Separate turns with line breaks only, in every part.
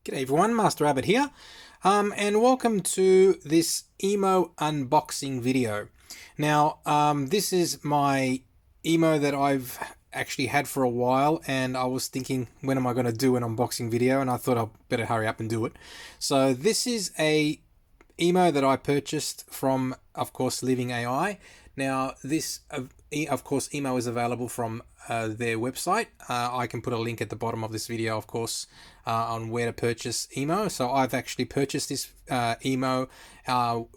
G'day everyone, Master Rabbit here, and welcome to this EMO unboxing video. Now, this is my EMO that I've actually had for a while, and I was thinking, when am I going to do an unboxing video? And I thought I'd better hurry up and do it. So this is a EMO that I purchased from, of course, Living.Ai. Now, this, of course, EMO is available from their website. I can put a link at the bottom of this video, of course, on where to purchase EMO. So I've actually purchased this EMO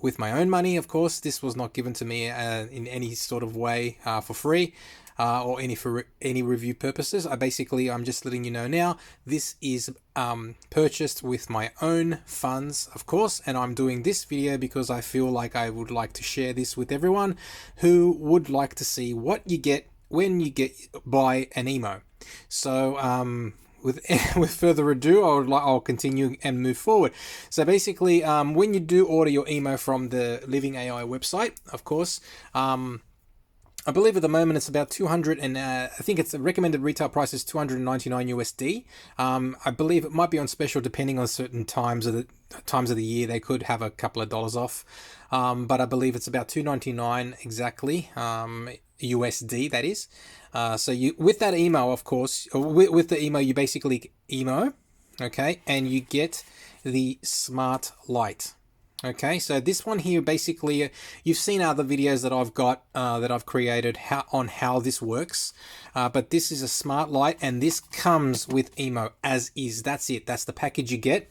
with my own money, of course. This was not given to me in any sort of way for free. Or for any review purposes. I'm just letting you know now, this is purchased with my own funds, of course, and I'm doing this video because I feel like I would like to share this with everyone who would like to see what you get when you buy an EMO. So with further ado, I'll continue and move forward. So basically, when you do order your EMO from the Living.Ai website, of course, I believe at the moment it's about 200, and I think it's a recommended retail price is 299 USD. I believe it might be on special depending on certain times of the year. They could have a couple of dollars off, but I believe it's about 299 exactly, USD. That is. So you with that EMO, of course, with the EMO, you basically EMO, okay, and you get the Smart Light. Okay, so this one here, basically, you've seen other videos that I've got, that I've created on how this works, but this is a Smart Light, and this comes with EMO as is. That's it. That's the package you get.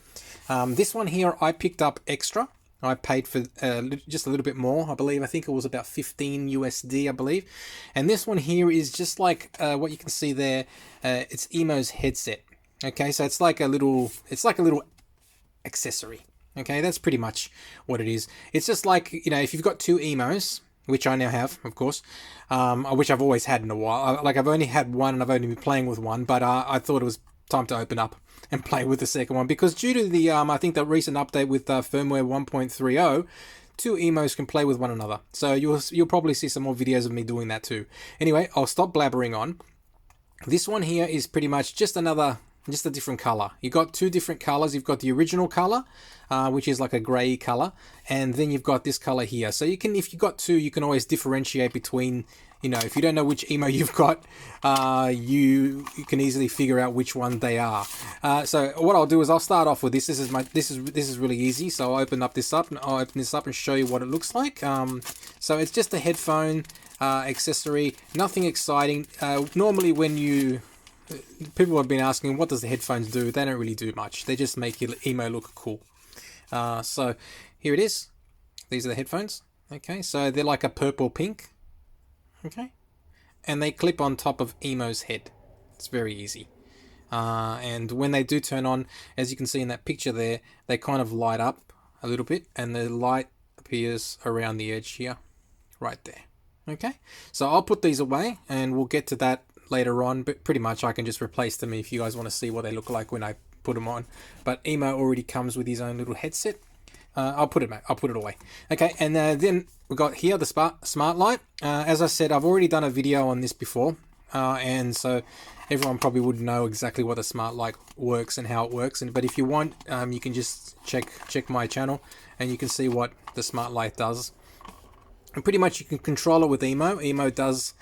This one here, I picked up extra. I paid for just a little bit more, I believe. I think it was about 15 USD, I believe. And this one here is just like what you can see there. It's EMO's headset. Okay, so it's like a little accessory. Okay, that's pretty much what it is. It's just like, you know, if you've got two EMOs, which I now have, of course, which I've always had in a while. I've only had one and I've only been playing with one, but I thought it was time to open up and play with the second one because due to the, I think the recent update with firmware 1.30, two EMOs can play with one another. So you'll probably see some more videos of me doing that too. Anyway, I'll stop blabbering on. This one here is pretty much just a different color. You've got two different colors. You've got the original color, which is like a gray color, and then you've got this color here. So you can, if you've got two, you can always differentiate between, you know, if you don't know which EMO you've got, you can easily figure out which one they are. So what I'll do is I'll start off with this. This is really easy. So I'll open this up and show you what it looks like. So it's just a headphone accessory, nothing exciting. Normally when people have been asking, what does the headphones do? They don't really do much. They just make your EMO look cool. So here it is. These are the headphones. Okay, so they're like a purple pink. Okay, and they clip on top of EMO's head. It's very easy. And when they do turn on, as you can see in that picture there, they kind of light up a little bit, and the light appears around the edge here, right there. Okay, so I'll put these away, and we'll get to that later on, but pretty much I can just replace them if you guys want to see what they look like when I put them on. But EMO already comes with his own little headset. I'll put it away. Okay, and then we got here the Smart Light. As I said, I've already done a video on this before, and so everyone probably would know exactly what the Smart Light works and how it works. But if you want, you can just check my channel, and you can see what the Smart Light does. And pretty much you can control it with EMO. EMO does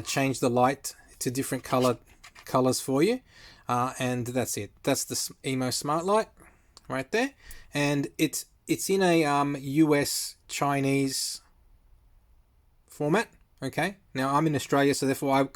change the light to different colors for you, and that's it. That's the EMO Smart Light right there, and it's in a US Chinese format. Okay, now I'm in Australia, so therefore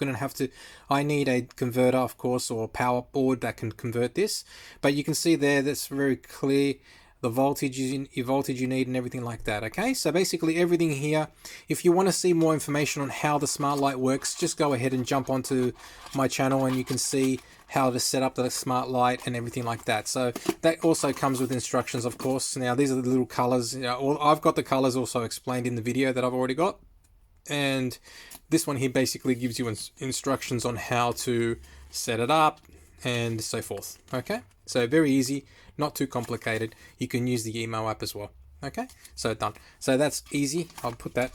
I need a converter, of course, or a power board that can convert this. But you can see there, that's very clear, the voltage you need and everything like that. Okay, so basically everything here. If you want to see more information on how the Smart Light works, just go ahead and jump onto my channel, and you can see how to set up the Smart Light and everything like that. So that also comes with instructions, of course. Now these are the little colors. You know, I've got the colors also explained in the video that I've already got, and this one here basically gives you instructions on how to set it up and so forth. Okay, so very easy, not too complicated. You can use the EMO app as well. Okay, so done. So that's easy. I'll put that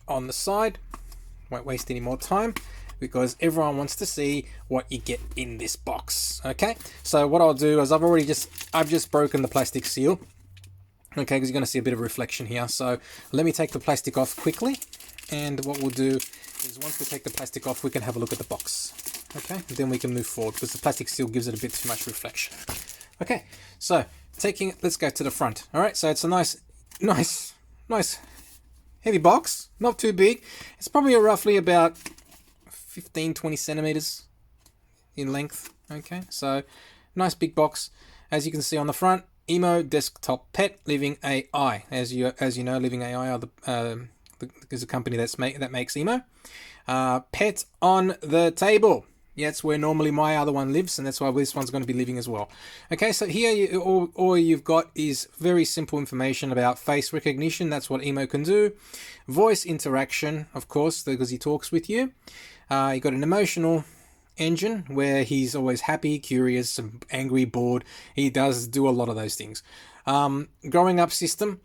on the side, won't waste any more time. because everyone wants to see what you get in this box. Okay, so what I'll do is I've just broken the plastic seal. Okay, because you're going to see a bit of reflection here. So let me take the plastic off quickly. And what we'll do is once we take the plastic off, we can have a look at the box. Okay, then we can move forward because the plastic seal gives it a bit too much reflection. Okay, so let's go to the front. All right, so it's a nice heavy box, not too big. It's probably roughly about 15-20 centimeters in length. Okay, so nice big box. As you can see on the front, EMO Desktop Pet, Living.Ai. As you know, Living.Ai is a company that makes EMO. Pet on the table. Yeah, it's where normally my other one lives, and that's why this one's going to be living as well. Okay, so here all you've got is very simple information about face recognition. That's what EMO can do. Voice interaction, of course, because he talks with you. You got an emotional engine where he's always happy, curious, angry, bored. He does do a lot of those things. Growing up system.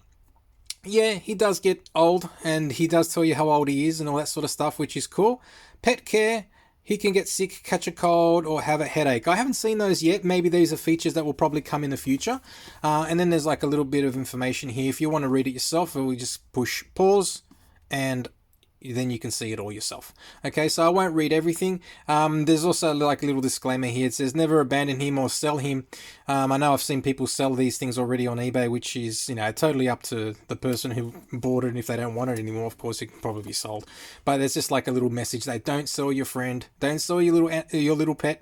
Yeah, he does get old, and he does tell you how old he is and all that sort of stuff, which is cool. Pet care. He can get sick, catch a cold, or have a headache. I haven't seen those yet. Maybe these are features that will probably come in the future. And then there's like a little bit of information here. If you want to read it yourself, we just push pause, and then you can see it all yourself. Okay, so I won't read everything. There's also like a little disclaimer here. It says never abandon him or sell him. I know I've seen people sell these things already on eBay, which is, totally up to the person who bought it. And if they don't want it anymore, of course, it can probably be sold. But there's just like a little message that don't sell your friend, don't sell your little pet.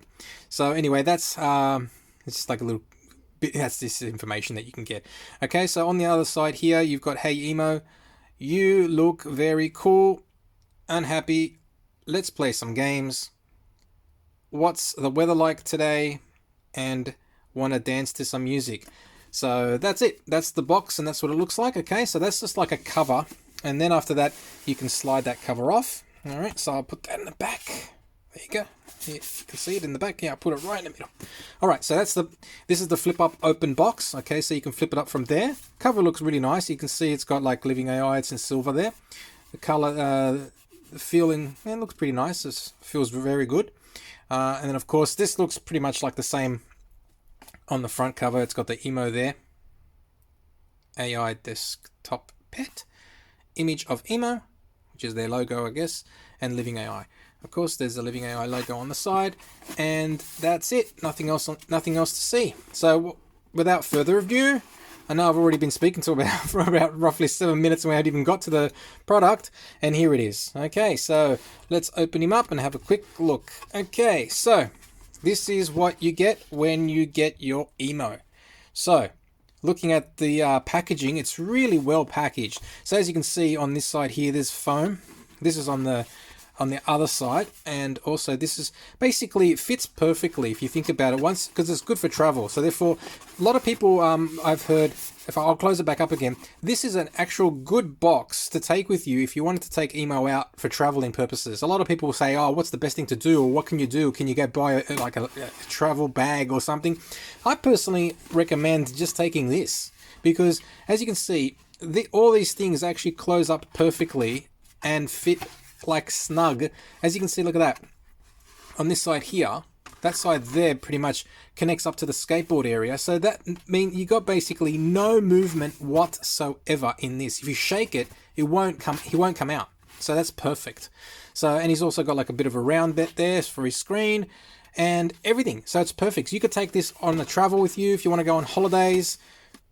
So anyway, that's it's just like a little bit. That's this information that you can get. Okay, so on the other side here, you've got Hey Emo, you look very cool. Unhappy, let's play some games. What's the weather like today? And want to dance to some music. So that's it. That's the box, and that's what it looks like. Okay, so that's just like a cover, and then after that you can slide that cover off. All right, so I'll put that in the back. There you go. Here, you can see it in the back. Yeah, I'll put it right in the middle. All right, so this is the flip up open box. Okay, so you can flip it up from there. Cover looks really nice. You can see it's got like Living.Ai. It's in silver there. The color. The feeling, it looks pretty nice. It feels very good. And then, of course, this looks pretty much like the same on the front cover. It's got the EMO there. AI Desktop Pet. Image of EMO, which is their logo, I guess, and Living.Ai. Of course, there's a Living.Ai logo on the side, and that's it. Nothing else to see. So, without further ado, I know I've already been speaking for about roughly 7 minutes and we haven't even got to the product, and here it is. Okay, so let's open him up and have a quick look. Okay, so this is what you get when you get your EMO. So looking at the packaging, it's really well packaged. So as you can see on this side here, there's foam. This is on the other side, and also this is basically, it fits perfectly if you think about it once, because it's good for travel. So therefore, a lot of people I've heard, if I'll close it back up again, this is an actual good box to take with you if you wanted to take EMO out for traveling purposes. A lot of people will say, oh, what's the best thing to do, or what can you do? Can you go buy a travel bag or something? I personally recommend just taking this, because as you can see, all these things actually close up perfectly and fit like snug. As you can see, look at that. On this side here, that side there pretty much connects up to the skateboard area. So that means you got basically no movement whatsoever in this. If you shake it, he won't come out. So that's perfect. So, and he's also got like a bit of a round bit there for his screen and everything. So it's perfect. So you could take this on a travel with you if you want to go on holidays.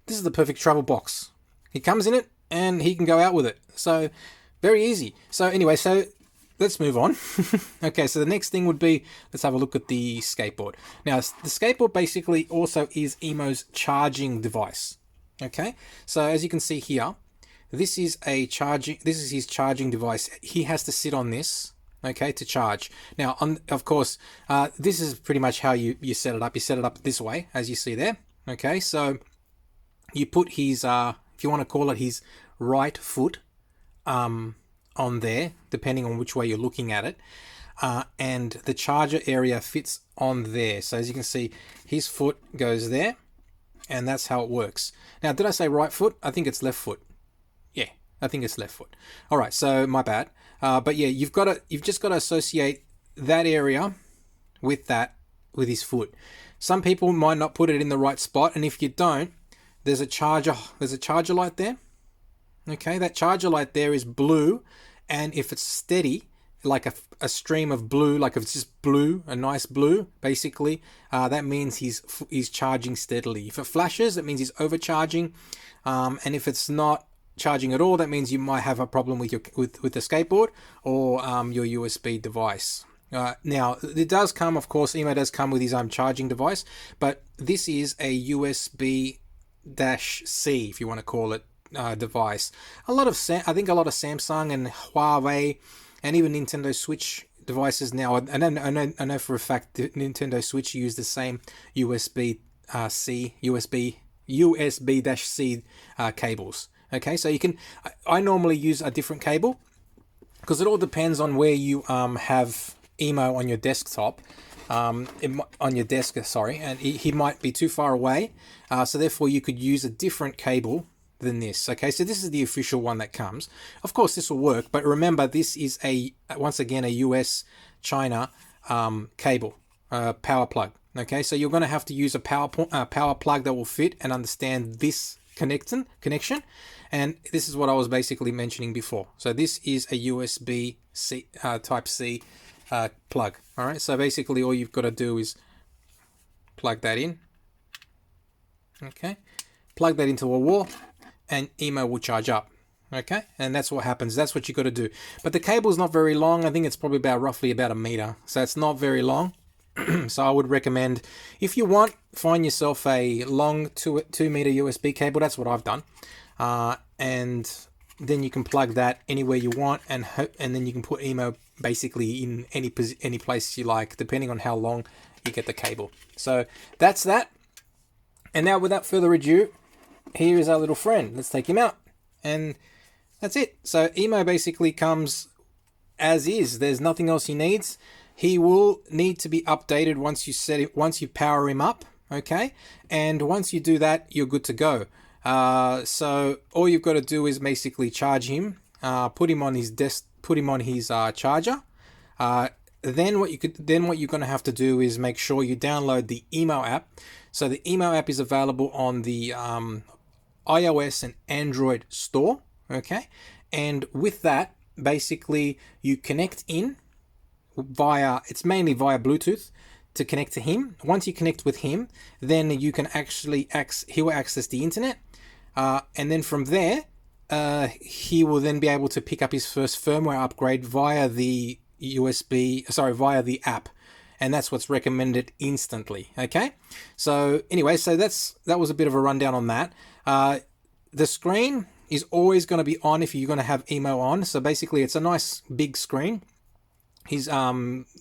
This is the perfect travel box. He comes in it and he can go out with it. So very easy. So anyway, so let's move on. Okay, so the next thing would be, let's have a look at the skateboard. Now, the skateboard basically also is EMO's charging device. Okay, so as you can see here, this is his charging device. He has to sit on this, okay, to charge. Now, of course, this is pretty much how you set it up. You set it up this way, as you see there. Okay, so you put his, if you want to call it his right foot, on there, depending on which way you're looking at it, and the charger area fits on there. So as you can see, his foot goes there, and that's how it works. Now, did I say right foot? I think it's left foot. Yeah, I think it's left foot. All right, so my bad. But yeah, you've just got to associate that area with his foot. Some people might not put it in the right spot, and if you don't, there's a charger light there. Okay, that charger light there is blue, and if it's steady, like a stream of blue, like if it's just blue, a nice blue, basically, that means he's charging steadily. If it flashes, it means he's overcharging, and if it's not charging at all, that means you might have a problem with the skateboard or your USB device. Now, it does come, of course, EMO does come with his charging device, but this is a USB-C, if you want to call it, device. I think a lot of Samsung and Huawei and even Nintendo Switch devices now, and I know for a fact that Nintendo Switch use the same USB-C cables. Okay, so I normally use a different cable because it all depends on where you have EMO on your desktop, on your desk, and he might be too far away, so therefore you could use a different cable than this. Okay, so this is the official one that comes. Of course, this will work, but remember, this is once again a US China cable, power plug. Okay, so you're going to have to use a power plug that will fit and understand this connection, and this is what I was basically mentioning before. So this is a USB-C type C plug. All right, so basically all you've got to do is plug that in. Okay, plug that into a wall, and EMO will charge up. Okay, and that's what happens. That's what you got to do. But the cable is not very long. I think it's probably roughly about a meter, so it's not very long. So I would recommend, if you want, find yourself a long 2 meter USB cable. That's what I've done, and then you can plug that anywhere you want, and then you can put EMO basically in any place you like, depending on how long you get the cable. So that's that. And now, without further ado, here is our little friend. Let's take him out, and that's it. So EMO basically comes as is. There's nothing else he needs. He will need to be updated once you power him up, okay? And once you do that, you're good to go. So all you've got to do is basically charge him, put him on his charger. Then what you're going to have to do is make sure you download the EMO app. So the EMO app is available on the iOS and Android store, okay? And with that, basically you connect in it's mainly via Bluetooth to connect to him. Once you connect with him, then you can actually he will access the internet, and then from there he will then be able to pick up his first firmware upgrade via the app, and that's what's recommended instantly. Okay, so anyway, so that was a bit of a rundown on that. The screen is always going to be on if you're going to have EMO on. So basically it's a nice big screen. A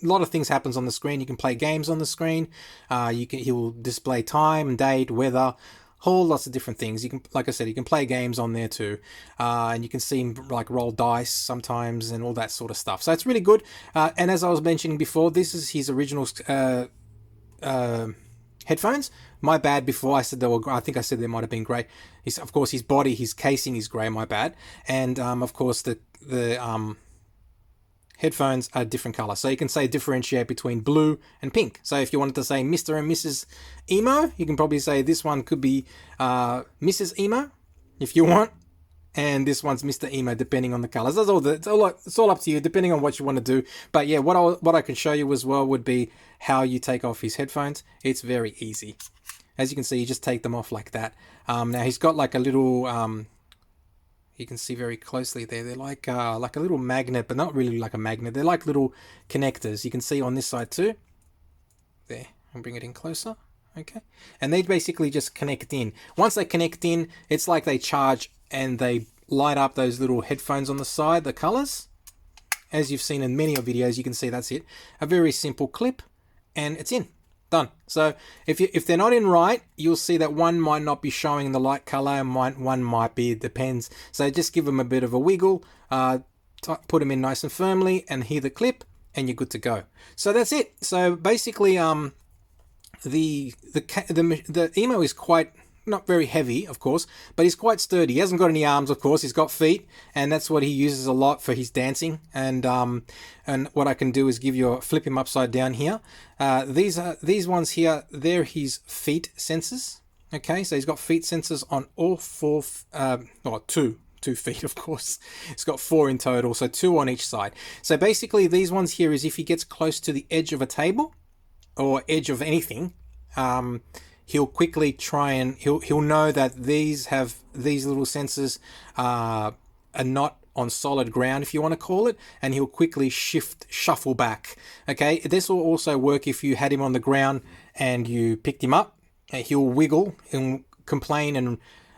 lot of things happens on the screen. You can play games on the screen. He will display time, date, weather, whole lots of different things. You can, like I said, you can play games on there too, and you can see him like roll dice sometimes and all that sort of stuff. So it's really good. And as I was mentioning before, this is his original headphones. My bad. Before I said they were, I think I said they might have been grey. Of course, his body, his casing is grey. My bad. And of course the headphones are different color, so you can say differentiate between blue and pink. So if you wanted to say Mr. and Mrs. EMO, you can probably say this one could be Mrs. EMO if you want, and this one's Mr. EMO, depending on the colors. It's all up to you, depending on what you want to do. But yeah, what I can show you as well would be how you take off his headphones. It's very easy. As you can see, you just take them off like that. Now he's got like a little you can see very closely there. They're like a little magnet, but not really like a magnet. They're like little connectors. You can see on this side too. There, I'll bring it in closer. Okay, and they basically just connect in. Once they connect in, it's like they charge and they light up those little headphones on the side, the colors. As you've seen in many of videos, you can see that's it. A very simple clip, and it's in. Done. So if they're not in right, you'll see that one might not be showing the light color, and one might be. It depends. So just give them a bit of a wiggle, put them in nice and firmly, and hear the clip, and you're good to go. So that's it. So basically, the EMO is quite not very heavy, of course, but he's quite sturdy. He hasn't got any arms, of course. He's got feet, and that's what he uses a lot for his dancing. And what I can do is flip him upside down here. These ones here, they're his feet sensors. Okay, so he's got feet sensors on all four, two feet, of course. It's got 4 in total, so 2 on each side. So basically, these ones here is if he gets close to the edge of a table or edge of anything, he'll quickly try and he'll know that these little sensors are not on solid ground, if you want to call it, and he'll quickly shuffle back. Okay, this will also work if you had him on the ground and you picked him up. He'll wiggle and complain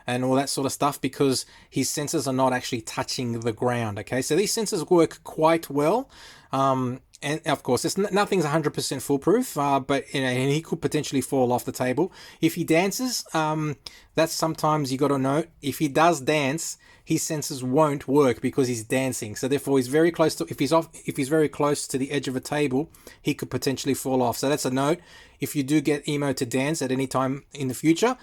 and all that sort of stuff because his sensors are not actually touching the ground. Okay, so these sensors work quite well. And of course, nothing's 100% foolproof, but and he could potentially fall off the table if he dances. That's sometimes you got to note. If he does dance, his sensors won't work because he's dancing. So therefore, he's very close to. If he's very close to the edge of a table, he could potentially fall off. So that's a note. If you do get EMO to dance at any time in the future,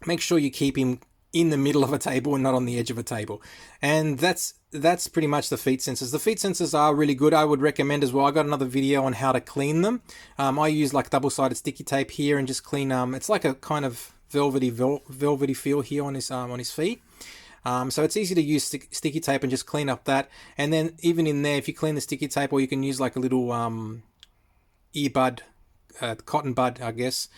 make sure you keep him in the middle of a table and not on the edge of a table. And that's pretty much the feet sensors. The feet sensors are really good. I would recommend as well. I got another video on how to clean them. I use like double-sided sticky tape here and just clean. It's like a kind of velvety feel here on his feet. So it's easy to use sticky tape and just clean up that. And then even in there, if you clean the sticky tape, or you can use like a little earbud, cotton bud, I guess,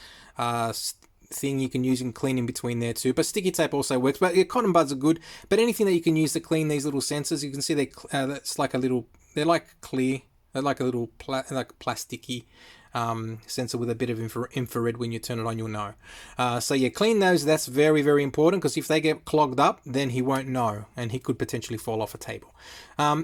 thing you can use and clean in between there too. But sticky tape also works. But cotton buds are good. But anything that you can use to clean these little sensors, you can see that's like a little. They're like clear. They're like a little like plasticky sensor with a bit of infrared. When you turn it on, you'll know. So yeah, clean those. That's very, very important, because if they get clogged up, then he won't know, and he could potentially fall off a table.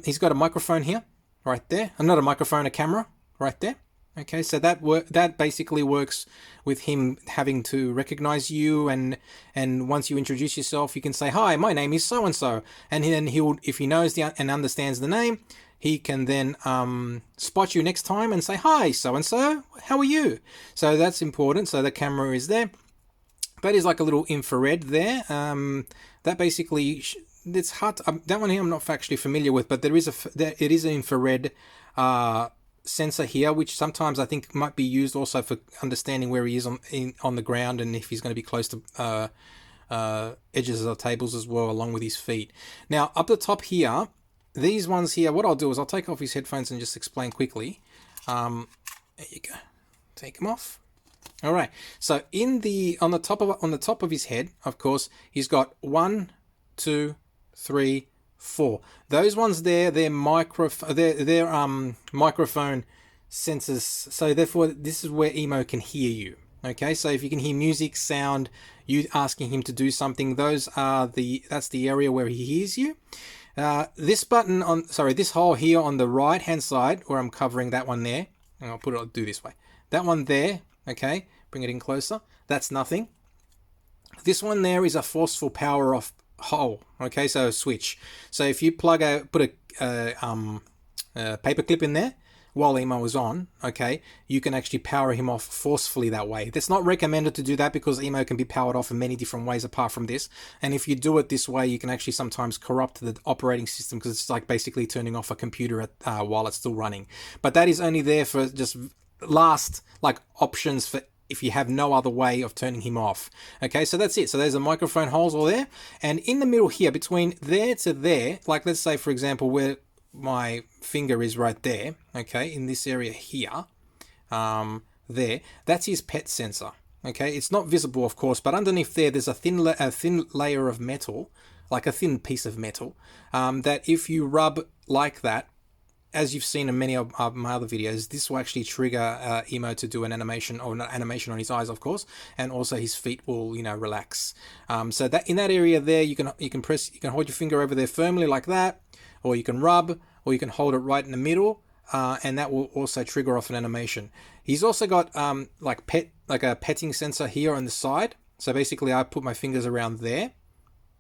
He's got a microphone here, right there. Not a microphone, a camera, right there. Okay, so that basically works with him having to recognize you, and once you introduce yourself, you can say, "Hi, my name is so and so," and then if he knows and understands the name, he can then spot you next time and say, "Hi, so and so, how are you?" So that's important. So the camera is there. That is like a little infrared there. That basically it's hard. That one here I'm not actually familiar with, but it is an infrared sensor here, which sometimes I think might be used also for understanding where he is on the ground, and if he's going to be close to edges of tables as well, along with his feet. Now up the top here, these ones here, what I'll do is I'll take off his headphones and just explain quickly. There you go. Take them off. All right. So on the top of his head, of course, he's got 1, 2, 3, 4. Those ones there, they're microphone sensors. So therefore, this is where EMO can hear you. Okay, so if you can hear music, sound, you asking him to do something, that's the area where he hears you. This hole here on the right hand side, where I'm covering that one there, and I'll do this way. That one there, okay, bring it in closer. That's nothing. This one there is a forceful power off hole. Okay, so a switch. So if you put a paper clip in there while EMO is on, okay, you can actually power him off forcefully that way. That's not recommended to do that, because EMO can be powered off in many different ways apart from this. And if you do it this way, you can actually sometimes corrupt the operating system, because it's like basically turning off a computer while it's still running. But that is only there for just last options for if you have no other way of turning him off. Okay, so that's it. So there's the microphone holes all there, and in the middle here, between there to there, like let's say for example where my finger is right there, okay, in this area here, there, that's his pet sensor. Okay, it's not visible, of course, but underneath there's a thin layer of metal, like a thin piece of metal, that if you rub like that, as you've seen in many of my other videos, this will actually trigger EMO to do an animation, or not animation on his eyes, of course, and also his feet will, relax. So that in that area there, you can hold your finger over there firmly like that, or you can rub, or you can hold it right in the middle, and that will also trigger off an animation. He's also got like a petting sensor here on the side. So basically, I put my fingers around there,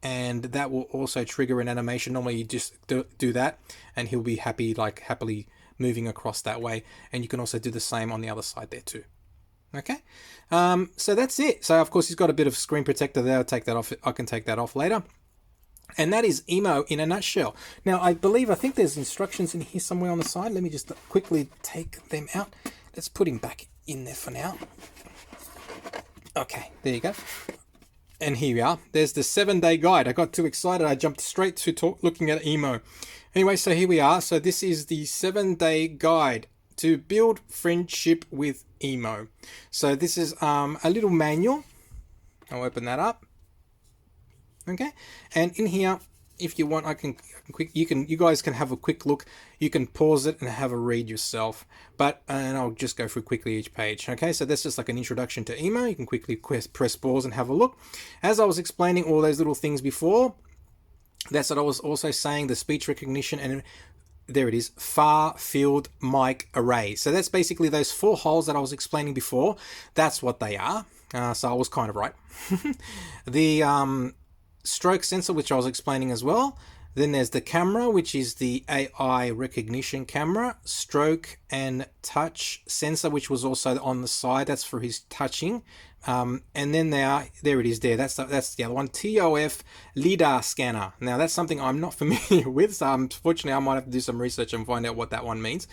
and that will also trigger an animation. Normally you just do that, and he'll be happily moving across that way. And you can also do the same on the other side there too. Okay, so that's it. So of course he's got a bit of screen protector there. I'll take that off. I can take that off later. And that is EMO in a nutshell. Now, I think there's instructions in here somewhere on the side. Let me just quickly take them out. Let's put him back in there for now. Okay, there you go. And here we are. There's the 7-day guide. I got too excited. I jumped straight to looking at EMO. Anyway, so here we are. So this is the 7-day guide to build friendship with EMO. So this is a little manual. I'll open that up. Okay, and in here, if you want, you guys can have a quick look. You can pause it and have a read yourself. And I'll just go through quickly each page. Okay, so that's just like an introduction to EMO. You can quickly press pause and have a look. As I was explaining all those little things before, that's what I was also saying, the speech recognition, and there it is, far field mic array. So that's basically those 4 holes that I was explaining before. That's what they are. So I was kind of right. The stroke sensor, which I was explaining as well. Then there's the camera, which is the AI recognition camera, stroke and touch sensor, which was also on the side. That's for his touching. And then there it is there. That's the other one. TOF LiDAR scanner. Now that's something I'm not familiar with, so unfortunately I might have to do some research and find out what that one means.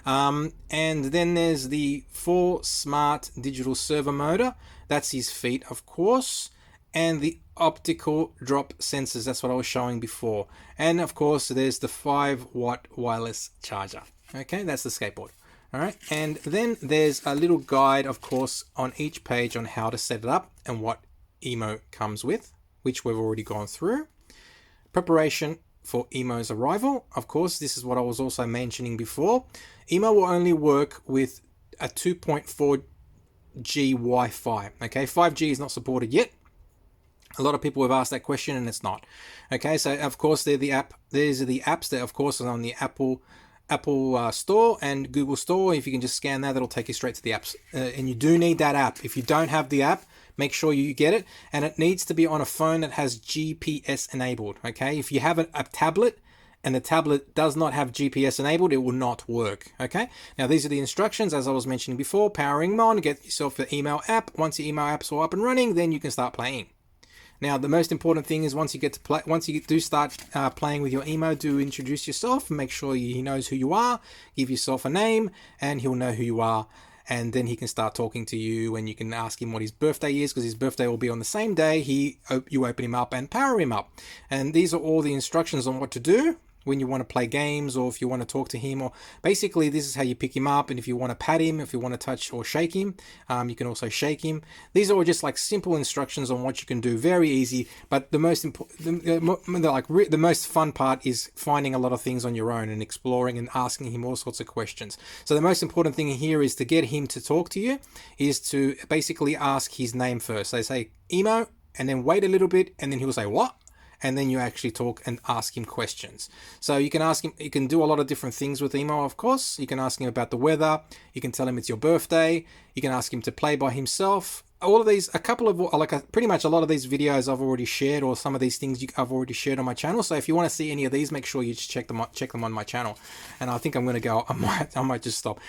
And then there's the 4 smart digital servo motor. That's his feet, of course. And the optical drop sensors, that's what I was showing before. And of course there's the 5-watt wireless charger. Okay, that's the skateboard. All right, and then there's a little guide, of course, on each page on how to set it up and what EMO comes with, which we've already gone through. Preparation for EMO's arrival. Of course, this is what I was also mentioning before. EMO will only work with a 2.4G Wi-Fi. Okay, 5G is not supported yet. A lot of people have asked that question and it's not. Okay, so of course they're the app. These are the apps that of course are on the Apple Store and Google Store. If you can just scan that, that'll take you straight to the apps. And you do need that app. If you don't have the app, make sure you get it. And it needs to be on a phone that has GPS enabled. Okay, if you have a tablet and the tablet does not have GPS enabled, it will not work. Okay, now these are the instructions as I was mentioning before. Powering them on, get yourself the email app. Once your email app's all up and running, then you can start playing. Now, the most important thing is once you do start playing with your EMO, do introduce yourself, make sure he knows who you are, give yourself a name, and he'll know who you are. And then he can start talking to you, and you can ask him what his birthday is, because his birthday will be on the same day you open him up and power him up. And these are all the instructions on what to do when you want to play games, or if you want to talk to him, or basically this is how you pick him up. And if you want to pat him, if you want to touch or shake him, you can also shake him. These are all just like simple instructions on what you can do, very easy. But the most important, the most fun part is finding a lot of things on your own and exploring and asking him all sorts of questions. So the most important thing here is to get him to talk to you, is to basically ask his name first. They say EMO, and then wait a little bit, and then he'll say what? And then you actually talk and ask him questions. So you can ask him, you can do a lot of different things with EMO, of course. You can ask him about the weather. You can tell him it's your birthday. You can ask him to play by himself. All of these, pretty much a lot of these videos I've already shared, or some of these things I've already shared on my channel. So if you want to see any of these, make sure you just check them on my channel. And I think I'm going to go, I might just stop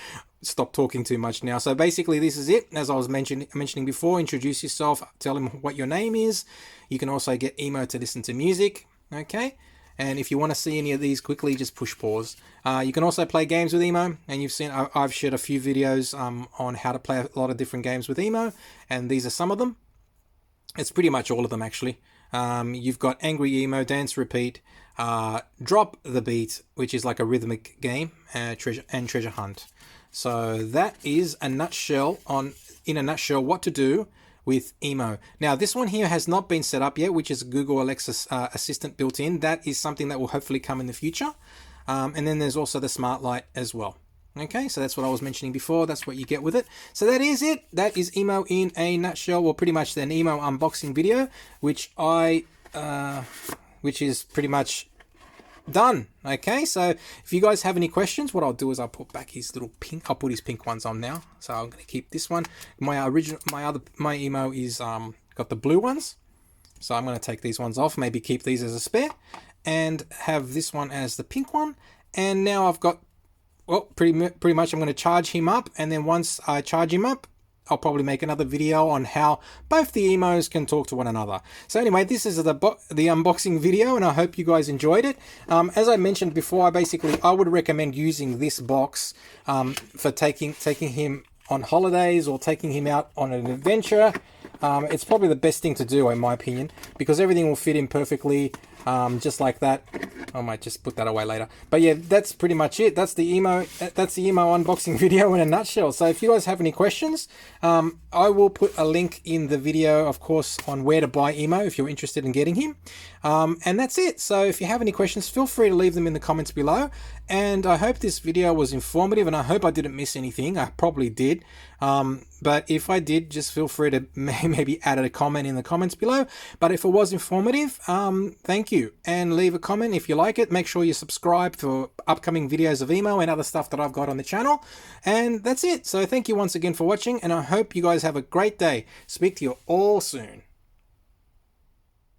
talking too much now. So basically this is it. As I was mentioning before, introduce yourself, tell him what your name is. You can also get EMO to listen to music. Okay. And if you want to see any of these quickly, just push pause. You can also play games with EMO, and you've seen I've shared a few videos on how to play a lot of different games with EMO, and these are some of them. It's pretty much all of them actually. You've got Angry EMO, Dance Repeat, Drop the Beat, which is like a rhythmic game, Treasure Hunt. So that is in a nutshell what to do with EMO. Now this one here has not been set up yet, which is Google Alexa Assistant built in. That is something that will hopefully come in the future. And then there's also the Smart Light as well. Okay, so that's what I was mentioning before. That's what you get with it. So that is it. That is EMO in a nutshell, or pretty much an EMO unboxing video, which is pretty much done. Okay, so if you guys have any questions, what I'll do is I'll put back his little pink. I'll put his pink ones on now. So I'm going to keep this one. My EMO is got the blue ones. So I'm going to take these ones off. Maybe keep these as a spare, and have this one as the pink one. And now I've got, well, pretty much I'm going to charge him up, and then once I charge him up, I'll probably make another video on how both the EMOs can talk to one another. So anyway, this is the unboxing video, and I hope you guys enjoyed it. As I mentioned before, I would recommend using this box for taking him on holidays or taking him out on an adventure. It's probably the best thing to do, in my opinion, because everything will fit in perfectly, just like that. I might just put that away later. But yeah, that's pretty much it. That's the EMO unboxing video in a nutshell. So if you guys have any questions, I will put a link in the video, of course, on where to buy EMO if you're interested in getting him. And that's it. So if you have any questions, feel free to leave them in the comments below. And I hope this video was informative, and I hope I didn't miss anything. I probably did. But if I did, just feel free to maybe add a comment in the comments below. But if it was informative, thank you. And leave a comment if you like it. Make sure you subscribe for upcoming videos of EMO and other stuff that I've got on the channel. And that's it. So thank you once again for watching, and I hope you guys have a great day. Speak to you all soon.